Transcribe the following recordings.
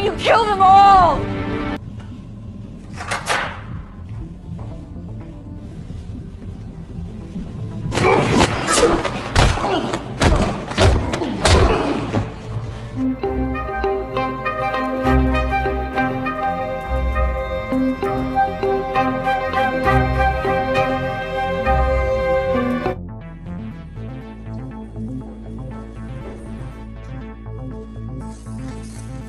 You killed them all!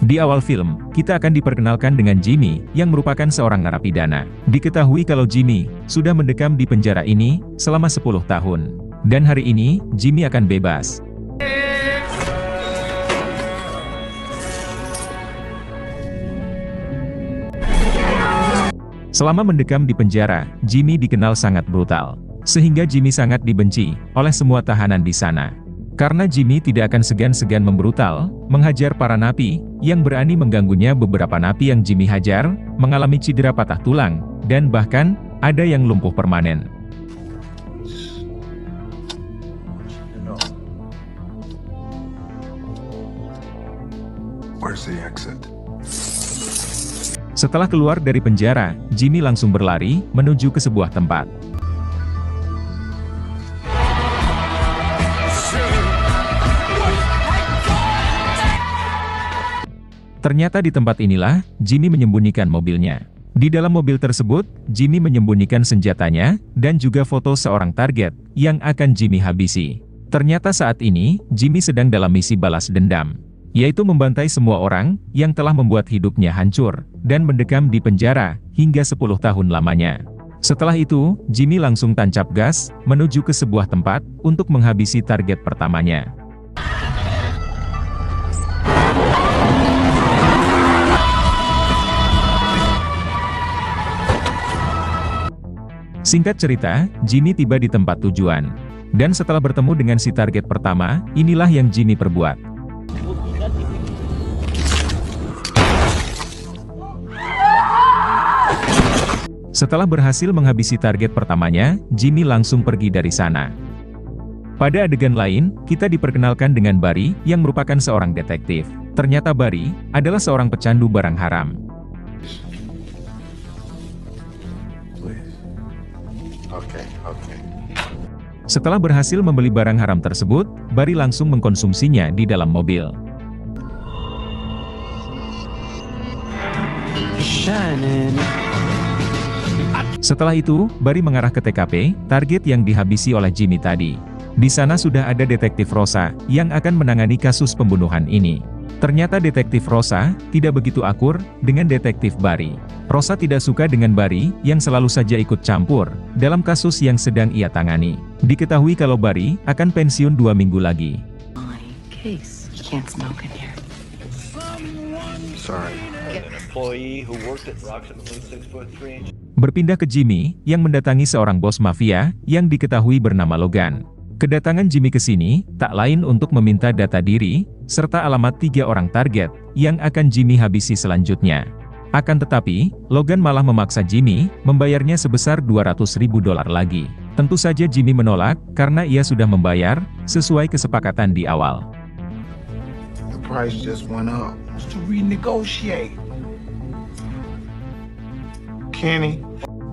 Di awal film, kita akan diperkenalkan dengan Jimmy, yang merupakan seorang narapidana. Diketahui kalau Jimmy sudah mendekam di penjara ini selama 10 tahun. Dan hari ini, Jimmy akan bebas. Selama mendekam di penjara, Jimmy dikenal sangat brutal. Sehingga Jimmy sangat dibenci oleh semua tahanan di sana. Karena Jimmy tidak akan segan-segan membrutal, menghajar para napi, yang berani mengganggunya. Beberapa napi yang Jimmy hajar, mengalami cedera patah tulang, dan bahkan, ada yang lumpuh permanen. Where's the exit? Setelah keluar dari penjara, Jimmy langsung berlari, menuju ke sebuah tempat. Ternyata di tempat inilah, Jimmy menyembunyikan mobilnya. Di dalam mobil tersebut, Jimmy menyembunyikan senjatanya, dan juga foto seorang target, yang akan Jimmy habisi. Ternyata saat ini, Jimmy sedang dalam misi balas dendam. Yaitu membantai semua orang, yang telah membuat hidupnya hancur, dan mendekam di penjara, hingga 10 tahun lamanya. Setelah itu, Jimmy langsung tancap gas, menuju ke sebuah tempat, untuk menghabisi target pertamanya. Singkat cerita, Jimmy tiba di tempat tujuan. Dan setelah bertemu dengan si target pertama, inilah yang Jimmy perbuat. Setelah berhasil menghabisi target pertamanya, Jimmy langsung pergi dari sana. Pada adegan lain, kita diperkenalkan dengan Barry, yang merupakan seorang detektif. Ternyata Barry adalah seorang pecandu barang haram. Okay. Setelah berhasil membeli barang haram tersebut, Barry langsung mengkonsumsinya di dalam mobil. Setelah itu, Barry mengarah ke TKP, target yang dihabisi oleh Jimmy tadi. Di sana sudah ada detektif Rosa, yang akan menangani kasus pembunuhan ini. Ternyata detektif Rosa tidak begitu akur dengan detektif Barry. Rosa tidak suka dengan Barry yang selalu saja ikut campur dalam kasus yang sedang ia tangani. Diketahui kalau Barry akan pensiun 2 minggu lagi. Berpindah ke Jimmy yang mendatangi seorang bos mafia yang diketahui bernama Logan. Kedatangan Jimmy ke sini, tak lain untuk meminta data diri, serta alamat 3 orang target, yang akan Jimmy habisi selanjutnya. Akan tetapi, Logan malah memaksa Jimmy, membayarnya sebesar $200.000 lagi. Tentu saja Jimmy menolak, karena ia sudah membayar, sesuai kesepakatan di awal. The price just went up. To renegotiate. Kenny.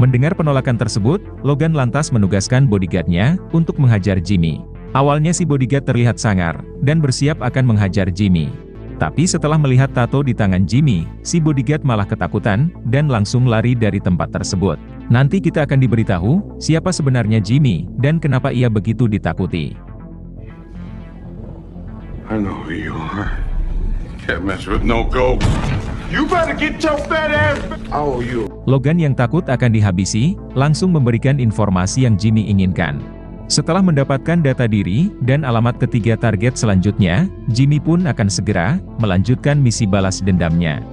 Mendengar penolakan tersebut, Logan lantas menugaskan bodyguard-nya untuk menghajar Jimmy. Awalnya si bodyguard terlihat sangar, dan bersiap akan menghajar Jimmy. Tapi setelah melihat tato di tangan Jimmy, si bodyguard malah ketakutan, dan langsung lari dari tempat tersebut. Nanti kita akan diberitahu, siapa sebenarnya Jimmy, dan kenapa ia begitu ditakuti. I know who you are. Can't mess with no ghost. You better get your fat ass. How are you? Logan yang takut akan dihabisi, langsung memberikan informasi yang Jimmy inginkan. Setelah mendapatkan data diri, dan alamat ketiga target selanjutnya, Jimmy pun akan segera, melanjutkan misi balas dendamnya.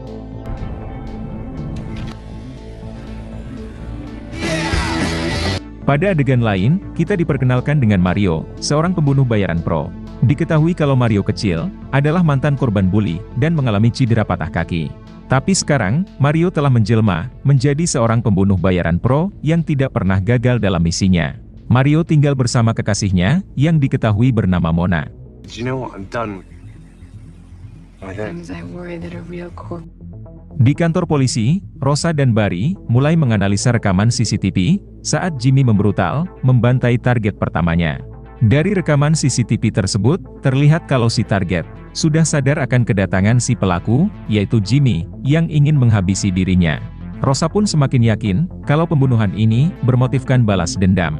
Pada adegan lain, kita diperkenalkan dengan Mario, seorang pembunuh bayaran pro. Diketahui kalau Mario kecil, adalah mantan korban bully, dan mengalami cedera patah kaki. Tapi sekarang, Mario telah menjelma, menjadi seorang pembunuh bayaran pro, yang tidak pernah gagal dalam misinya. Mario tinggal bersama kekasihnya, yang diketahui bernama Mona. You know, I'm done with you. Sometimes I worry that a real corp. Di kantor polisi, Rosa dan Barry mulai menganalisa rekaman CCTV saat Jimmy membrutal membantai target pertamanya. Dari rekaman CCTV tersebut, terlihat kalau si target sudah sadar akan kedatangan si pelaku, yaitu Jimmy, yang ingin menghabisi dirinya. Rosa pun semakin yakin kalau pembunuhan ini bermotifkan balas dendam.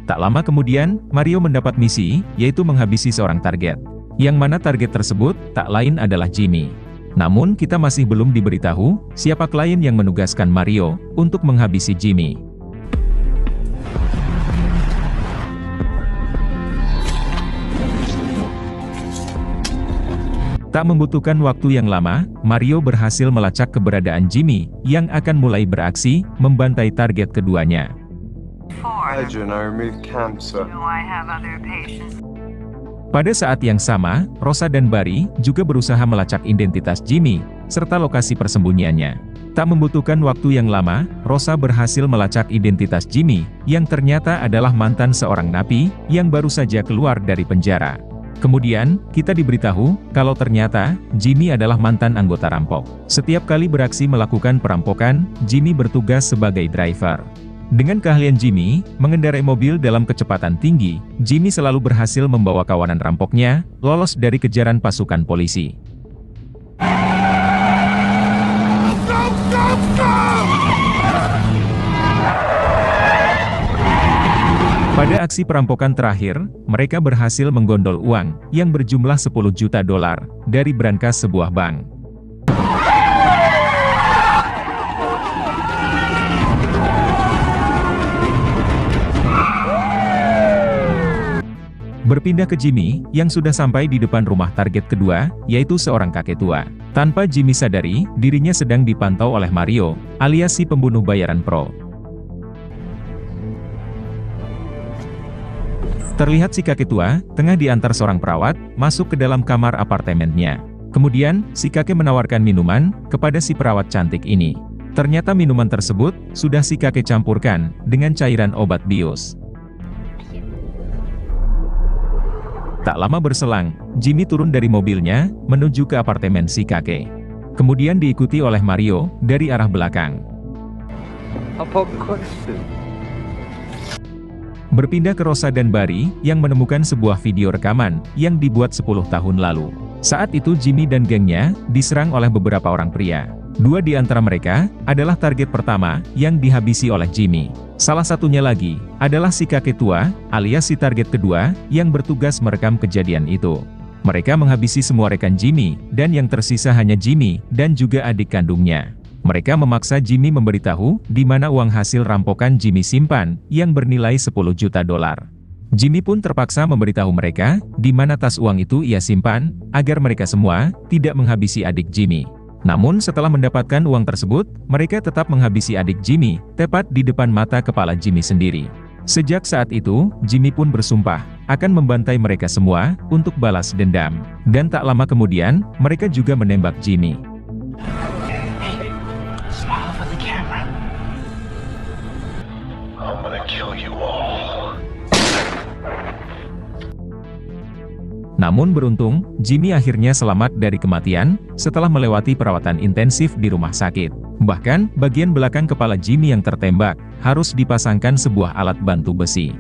Tak lama kemudian, Mario mendapat misi, yaitu menghabisi seorang target. Yang mana target tersebut tak lain adalah Jimmy. Namun kita masih belum diberitahu siapa klien yang menugaskan Mario untuk menghabisi Jimmy. Tak membutuhkan waktu yang lama, Mario berhasil melacak keberadaan Jimmy yang akan mulai beraksi membantai target keduanya. Agent, I removed cancer. Do I have other patients? Pada saat yang sama, Rosa dan Barry juga berusaha melacak identitas Jimmy, serta lokasi persembunyiannya. Tak membutuhkan waktu yang lama, Rosa berhasil melacak identitas Jimmy, yang ternyata adalah mantan seorang napi, yang baru saja keluar dari penjara. Kemudian, kita diberitahu, kalau ternyata, Jimmy adalah mantan anggota rampok. Setiap kali beraksi melakukan perampokan, Jimmy bertugas sebagai driver. Dengan keahlian Jimmy, mengendarai mobil dalam kecepatan tinggi, Jimmy selalu berhasil membawa kawanan rampoknya, lolos dari kejaran pasukan polisi. Pada aksi perampokan terakhir, mereka berhasil menggondol uang, yang berjumlah 10 juta dolar, dari brankas sebuah bank. Berpindah ke Jimmy, yang sudah sampai di depan rumah target kedua, yaitu seorang kakek tua. Tanpa Jimmy sadari, dirinya sedang dipantau oleh Mario, alias si pembunuh bayaran pro. Terlihat si kakek tua, tengah diantar seorang perawat, masuk ke dalam kamar apartemennya. Kemudian, si kakek menawarkan minuman, kepada si perawat cantik ini. Ternyata minuman tersebut, sudah si kakek campurkan, dengan cairan obat bius. Tak lama berselang, Jimmy turun dari mobilnya, menuju ke apartemen si kakek. Kemudian diikuti oleh Mario, dari arah belakang. Berpindah ke Rosa dan Barry, yang menemukan sebuah video rekaman, yang dibuat 10 tahun lalu. Saat itu Jimmy dan gengnya, diserang oleh beberapa orang pria. Dua di antara mereka, adalah target pertama, yang dihabisi oleh Jimmy. Salah satunya lagi, adalah si kakek tua, alias si target kedua, yang bertugas merekam kejadian itu. Mereka menghabisi semua rekan Jimmy, dan yang tersisa hanya Jimmy, dan juga adik kandungnya. Mereka memaksa Jimmy memberitahu, di mana uang hasil rampokan Jimmy simpan, yang bernilai 10 juta dolar. Jimmy pun terpaksa memberitahu mereka, di mana tas uang itu ia simpan, agar mereka semua, tidak menghabisi adik Jimmy. Namun setelah mendapatkan uang tersebut, mereka tetap menghabisi adik Jimmy, tepat di depan mata kepala Jimmy sendiri. Sejak saat itu, Jimmy pun bersumpah, akan membantai mereka semua, untuk balas dendam. Dan tak lama kemudian, mereka juga menembak Jimmy. Smile for the camera. I'm gonna kill you all. Namun beruntung, Jimmy akhirnya selamat dari kematian, setelah melewati perawatan intensif di rumah sakit. Bahkan, bagian belakang kepala Jimmy yang tertembak, harus dipasangkan sebuah alat bantu besi.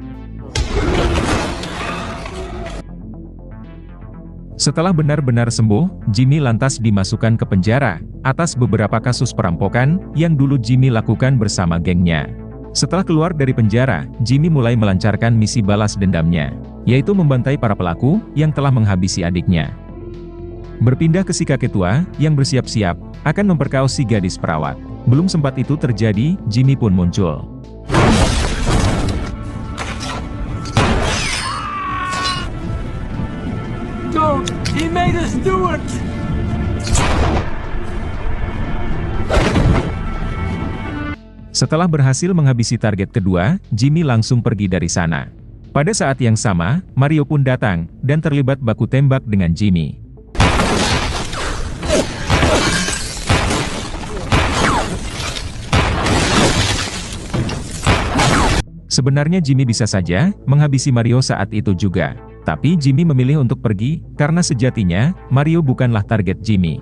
Setelah benar-benar sembuh, Jimmy lantas dimasukkan ke penjara, atas beberapa kasus perampokan, yang dulu Jimmy lakukan bersama gengnya. Setelah keluar dari penjara, Jimmy mulai melancarkan misi balas dendamnya, yaitu membantai para pelaku, yang telah menghabisi adiknya. Berpindah ke si kakek tua, yang bersiap-siap, akan memperkaos si gadis perawat. Belum sempat itu terjadi, Jimmy pun muncul. Dude, he made us do it! Setelah berhasil menghabisi target kedua, Jimmy langsung pergi dari sana. Pada saat yang sama, Mario pun datang, dan terlibat baku tembak dengan Jimmy. Sebenarnya Jimmy bisa saja menghabisi Mario saat itu juga. Tapi Jimmy memilih untuk pergi, karena sejatinya, Mario bukanlah target Jimmy.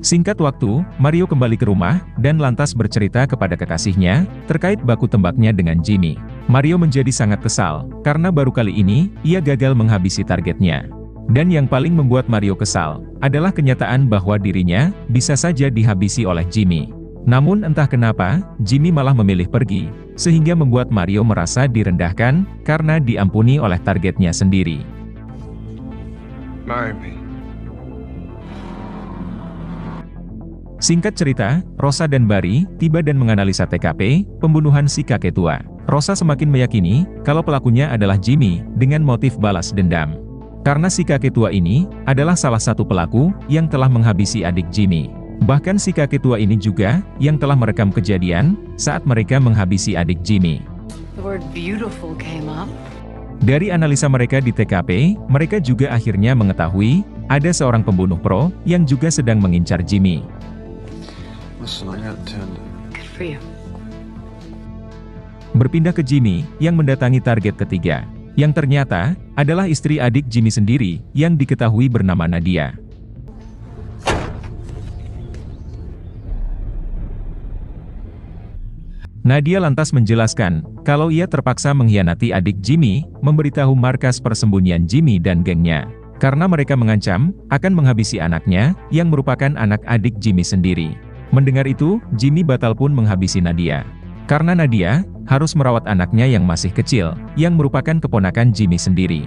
Singkat waktu, Mario kembali ke rumah, dan lantas bercerita kepada kekasihnya, terkait baku tembaknya dengan Jimmy. Mario menjadi sangat kesal, karena baru kali ini, ia gagal menghabisi targetnya. Dan yang paling membuat Mario kesal, adalah kenyataan bahwa dirinya, bisa saja dihabisi oleh Jimmy. Namun entah kenapa, Jimmy malah memilih pergi, sehingga membuat Mario merasa direndahkan, karena diampuni oleh targetnya sendiri. Marry me. Singkat cerita, Rosa dan Barry tiba dan menganalisa TKP pembunuhan si kakek tua. Rosa semakin meyakini kalau pelakunya adalah Jimmy dengan motif balas dendam. Karena si kakek tua ini adalah salah satu pelaku yang telah menghabisi adik Jimmy. Bahkan si kakek tua ini juga yang telah merekam kejadian saat mereka menghabisi adik Jimmy. The word beautiful came up. Dari analisa mereka di TKP, mereka juga akhirnya mengetahui ada seorang pembunuh pro yang juga sedang mengincar Jimmy. Listen, I got tender. Good for you. Berpindah ke Jimmy yang mendatangi target ketiga, yang ternyata adalah istri adik Jimmy sendiri yang diketahui bernama Nadia. Nadia lantas menjelaskan kalau ia terpaksa mengkhianati adik Jimmy, memberitahu markas persembunyian Jimmy dan gengnya, karena mereka mengancam akan menghabisi anaknya yang merupakan anak adik Jimmy sendiri. Mendengar itu, Jimmy batal pun menghabisi Nadia. Karena Nadia harus merawat anaknya yang masih kecil, yang merupakan keponakan Jimmy sendiri.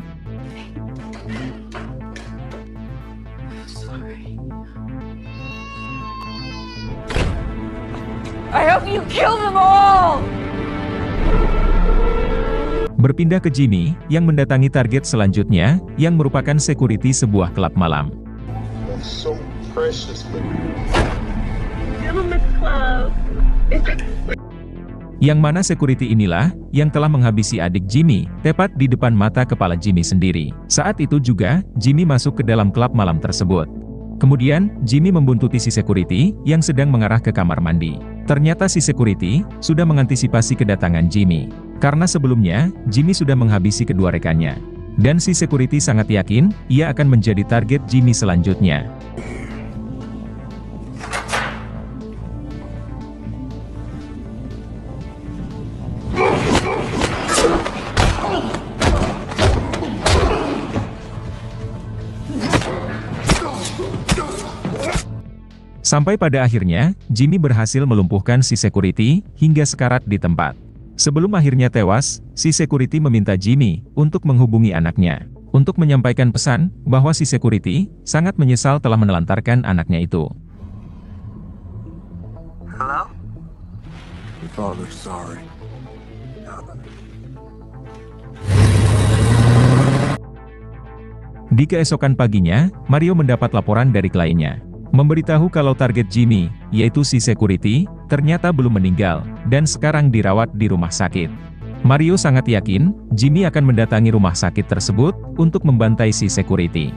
Sorry. I hope you kill them all! Berpindah ke Jimmy, yang mendatangi target selanjutnya, yang merupakan security sebuah klub malam. That's so precious, baby. Yang mana security inilah, yang telah menghabisi adik Jimmy, tepat di depan mata kepala Jimmy sendiri. Saat itu juga, Jimmy masuk ke dalam klub malam tersebut. Kemudian, Jimmy membuntuti si security, yang sedang mengarah ke kamar mandi. Ternyata si security, sudah mengantisipasi kedatangan Jimmy. Karena sebelumnya, Jimmy sudah menghabisi kedua rekannya. Dan si security sangat yakin, ia akan menjadi target Jimmy selanjutnya. Sampai pada akhirnya, Jimmy berhasil melumpuhkan si security, hingga sekarat di tempat. Sebelum akhirnya tewas, si security meminta Jimmy untuk menghubungi anaknya, untuk menyampaikan pesan bahwa si security sangat menyesal telah menelantarkan anaknya itu. Hello? Your father's sorry. Di keesokan paginya, Mario mendapat laporan dari kliennya, memberitahu kalau target Jimmy, yaitu si security, ternyata belum meninggal, dan sekarang dirawat di rumah sakit. Mario sangat yakin, Jimmy akan mendatangi rumah sakit tersebut, untuk membantai si security.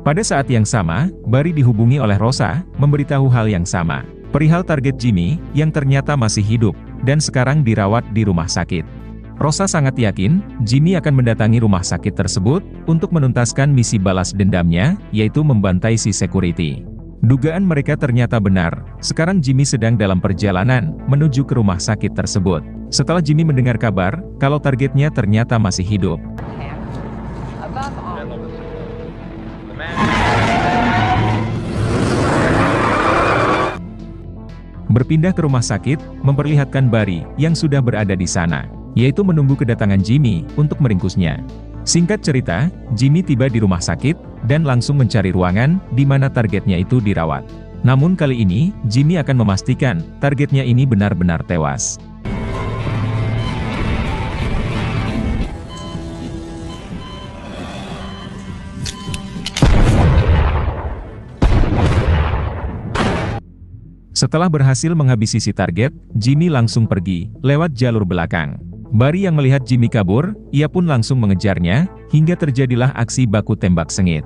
Pada saat yang sama, Barry dihubungi oleh Rosa, memberitahu hal yang sama, perihal target Jimmy, yang ternyata masih hidup, dan sekarang dirawat di rumah sakit. Rosa sangat yakin, Jimmy akan mendatangi rumah sakit tersebut, untuk menuntaskan misi balas dendamnya, yaitu membantai si security. Dugaan mereka ternyata benar, sekarang Jimmy sedang dalam perjalanan, menuju ke rumah sakit tersebut. Setelah Jimmy mendengar kabar, kalau targetnya ternyata masih hidup. Berpindah ke rumah sakit, memperlihatkan Barry, yang sudah berada di sana, yaitu menunggu kedatangan Jimmy, untuk meringkusnya. Singkat cerita, Jimmy tiba di rumah sakit, dan langsung mencari ruangan, di mana targetnya itu dirawat. Namun kali ini, Jimmy akan memastikan, targetnya ini benar-benar tewas. Setelah berhasil menghabisi si target, Jimmy langsung pergi, lewat jalur belakang. Barry yang melihat Jimmy kabur, ia pun langsung mengejarnya, hingga terjadilah aksi baku tembak sengit.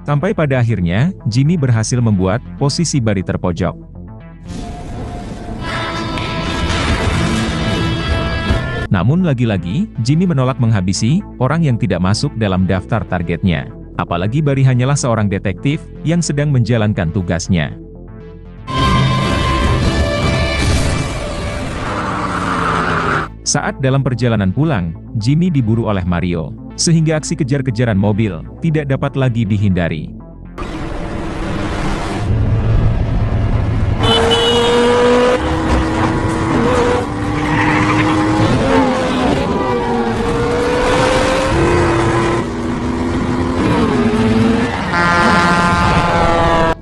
Sampai pada akhirnya, Jimmy berhasil membuat posisi Barry terpojok. Namun lagi-lagi, Jimmy menolak menghabisi orang yang tidak masuk dalam daftar targetnya. Apalagi Barry hanyalah seorang detektif yang sedang menjalankan tugasnya. Saat dalam perjalanan pulang, Jimmy diburu oleh Mario, sehingga aksi kejar-kejaran mobil tidak dapat lagi dihindari.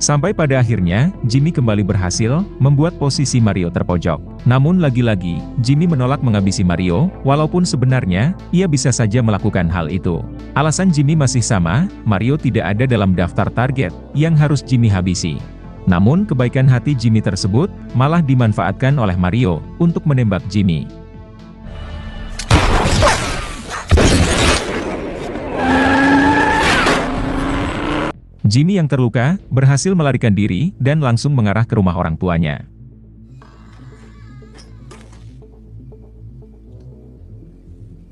Sampai pada akhirnya, Jimmy kembali berhasil membuat posisi Mario terpojok. Namun lagi-lagi, Jimmy menolak menghabisi Mario, walaupun sebenarnya, ia bisa saja melakukan hal itu. Alasan Jimmy masih sama, Mario tidak ada dalam daftar target yang harus Jimmy habisi. Namun kebaikan hati Jimmy tersebut, malah dimanfaatkan oleh Mario untuk menembak Jimmy. Jimmy yang terluka, berhasil melarikan diri, dan langsung mengarah ke rumah orang tuanya.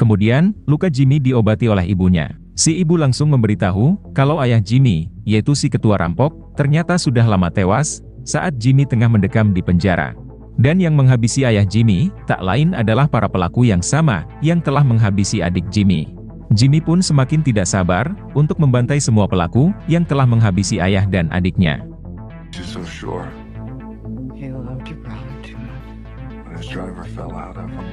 Kemudian, luka Jimmy diobati oleh ibunya. Si ibu langsung memberitahu, kalau ayah Jimmy, yaitu si ketua rampok, ternyata sudah lama tewas, saat Jimmy tengah mendekam di penjara. Dan yang menghabisi ayah Jimmy, tak lain adalah para pelaku yang sama, yang telah menghabisi adik Jimmy. Jimmy pun semakin tidak sabar untuk membantai semua pelaku yang telah menghabisi ayah dan adiknya. She's so sure. You loved your brother too much. When his driver fell out of him.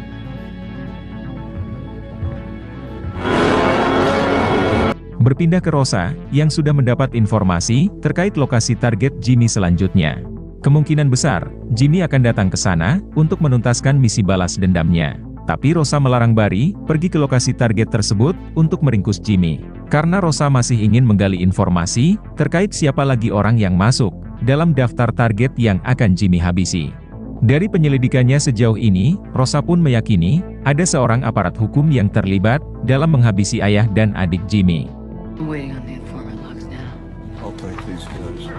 Berpindah ke Rosa, yang sudah mendapat informasi terkait lokasi target Jimmy selanjutnya. Kemungkinan besar, Jimmy akan datang ke sana untuk menuntaskan misi balas dendamnya. Tapi Rosa melarang Barry pergi ke lokasi target tersebut untuk meringkus Jimmy. Karena Rosa masih ingin menggali informasi terkait siapa lagi orang yang masuk dalam daftar target yang akan Jimmy habisi. Dari penyelidikannya sejauh ini, Rosa pun meyakini ada seorang aparat hukum yang terlibat dalam menghabisi ayah dan adik Jimmy. I'm waiting on the informant logs now. I'll take these goods.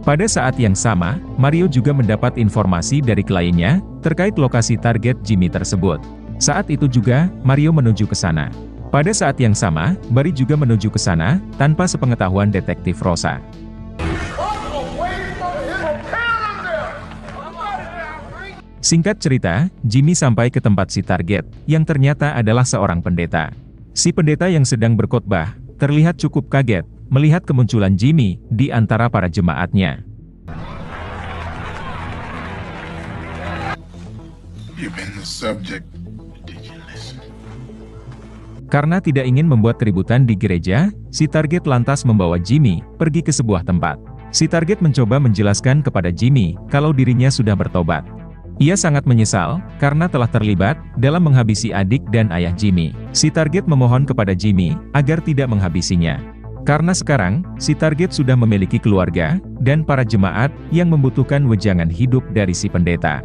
Pada saat yang sama, Mario juga mendapat informasi dari kliennya terkait lokasi target Jimmy tersebut. Saat itu juga, Mario menuju ke sana. Pada saat yang sama, Barry juga menuju ke sana tanpa sepengetahuan detektif Rosa. Singkat cerita, Jimmy sampai ke tempat si target, yang ternyata adalah seorang pendeta. Si pendeta yang sedang berkhotbah terlihat cukup kaget melihat kemunculan Jimmy di antara para jemaatnya. You've been the subject. Did you listen? Karena tidak ingin membuat keributan di gereja, si target lantas membawa Jimmy pergi ke sebuah tempat. Si target mencoba menjelaskan kepada Jimmy kalau dirinya sudah bertobat. Ia sangat menyesal karena telah terlibat dalam menghabisi adik dan ayah Jimmy. Si target memohon kepada Jimmy agar tidak menghabisinya. Karena sekarang, si target sudah memiliki keluarga, dan para jemaat yang membutuhkan wejangan hidup dari si pendeta.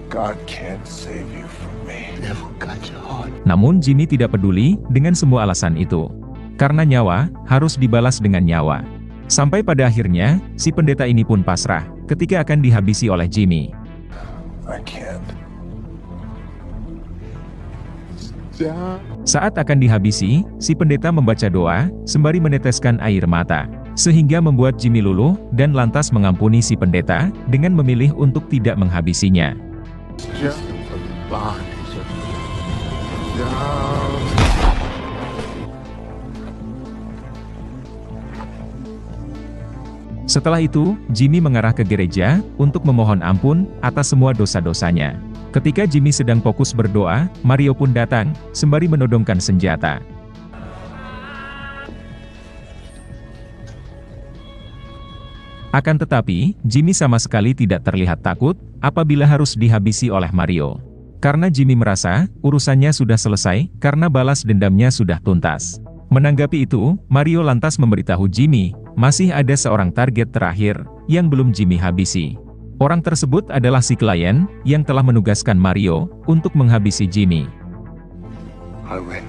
God can't save you from me. Never got your heart. Namun Jimmy tidak peduli dengan semua alasan itu. Karena nyawa, harus dibalas dengan nyawa. Sampai pada akhirnya, si pendeta ini pun pasrah, ketika akan dihabisi oleh Jimmy. I can't. Saat akan dihabisi, si pendeta membaca doa, sembari meneteskan air mata, sehingga membuat Jimmy luluh, dan lantas mengampuni si pendeta, dengan memilih untuk tidak menghabisinya. Setelah itu, Jimmy mengarah ke gereja, untuk memohon ampun, atas semua dosa-dosanya. Ketika Jimmy sedang fokus berdoa, Mario pun datang, sembari menodongkan senjata. Akan tetapi, Jimmy sama sekali tidak terlihat takut, apabila harus dihabisi oleh Mario. Karena Jimmy merasa, urusannya sudah selesai, karena balas dendamnya sudah tuntas. Menanggapi itu, Mario lantas memberitahu Jimmy, masih ada seorang target terakhir, yang belum Jimmy habisi. Orang tersebut adalah si klien, yang telah menugaskan Mario, untuk menghabisi Jimmy. I win.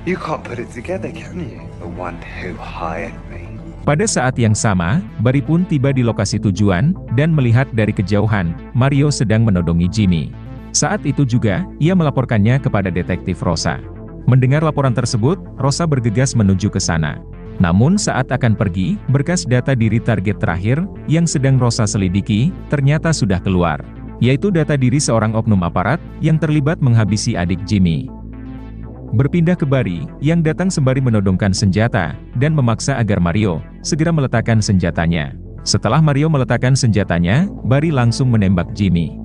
You can't put it together, can you? The one who hired me. Pada saat yang sama, Barry pun tiba di lokasi tujuan, dan melihat dari kejauhan, Mario sedang menodongi Jimmy. Saat itu juga, ia melaporkannya kepada detektif Rosa. Mendengar laporan tersebut, Rosa bergegas menuju ke sana. Namun saat akan pergi, berkas data diri target terakhir, yang sedang Rosa selidiki, ternyata sudah keluar. Yaitu data diri seorang oknum aparat, yang terlibat menghabisi adik Jimmy. Berpindah ke Barry, yang datang sembari menodongkan senjata, dan memaksa agar Mario segera meletakkan senjatanya. Setelah Mario meletakkan senjatanya, Barry langsung menembak Jimmy.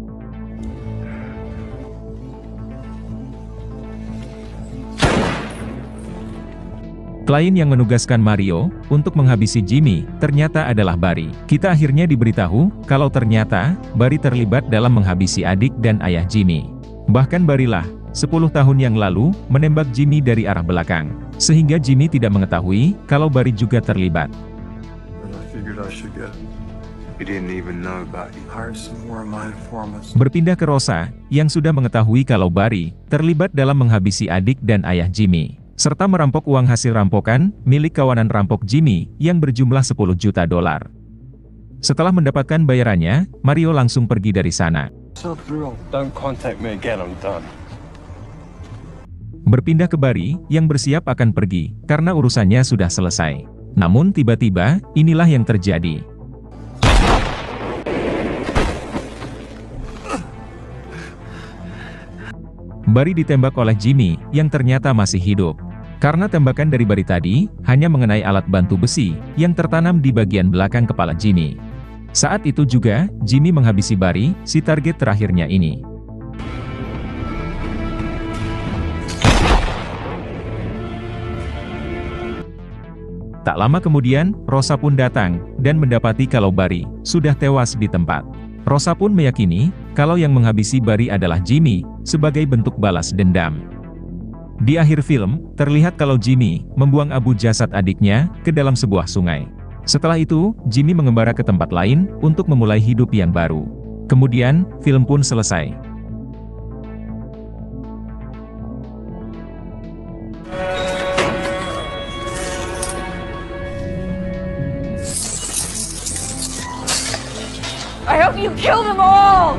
Klien yang menugaskan Mario untuk menghabisi Jimmy ternyata adalah Barry. Kita akhirnya diberitahu kalau ternyata Barry terlibat dalam menghabisi adik dan ayah Jimmy. Bahkan Barry lah 10 tahun yang lalu, menembak Jimmy dari arah belakang. Sehingga Jimmy tidak mengetahui, kalau Barry juga terlibat. Berpindah ke Rosa, yang sudah mengetahui kalau Barry, terlibat dalam menghabisi adik dan ayah Jimmy. Serta merampok uang hasil rampokan, milik kawanan rampok Jimmy, yang berjumlah $10 juta. Setelah mendapatkan bayarannya, Mario langsung pergi dari sana. Don't contact me again, I'm done. Berpindah ke Barry, yang bersiap akan pergi, karena urusannya sudah selesai. Namun tiba-tiba, inilah yang terjadi. Barry ditembak oleh Jimmy, yang ternyata masih hidup. Karena tembakan dari Barry tadi, hanya mengenai alat bantu besi, yang tertanam di bagian belakang kepala Jimmy. Saat itu juga, Jimmy menghabisi Barry, si target terakhirnya ini. Tak lama kemudian, Rosa pun datang, dan mendapati kalau Barry sudah tewas di tempat. Rosa pun meyakini, kalau yang menghabisi Barry adalah Jimmy, sebagai bentuk balas dendam. Di akhir film, terlihat kalau Jimmy membuang abu jasad adiknya ke dalam sebuah sungai. Setelah itu, Jimmy mengembara ke tempat lain, untuk memulai hidup yang baru. Kemudian, film pun selesai. I hope you kill them all!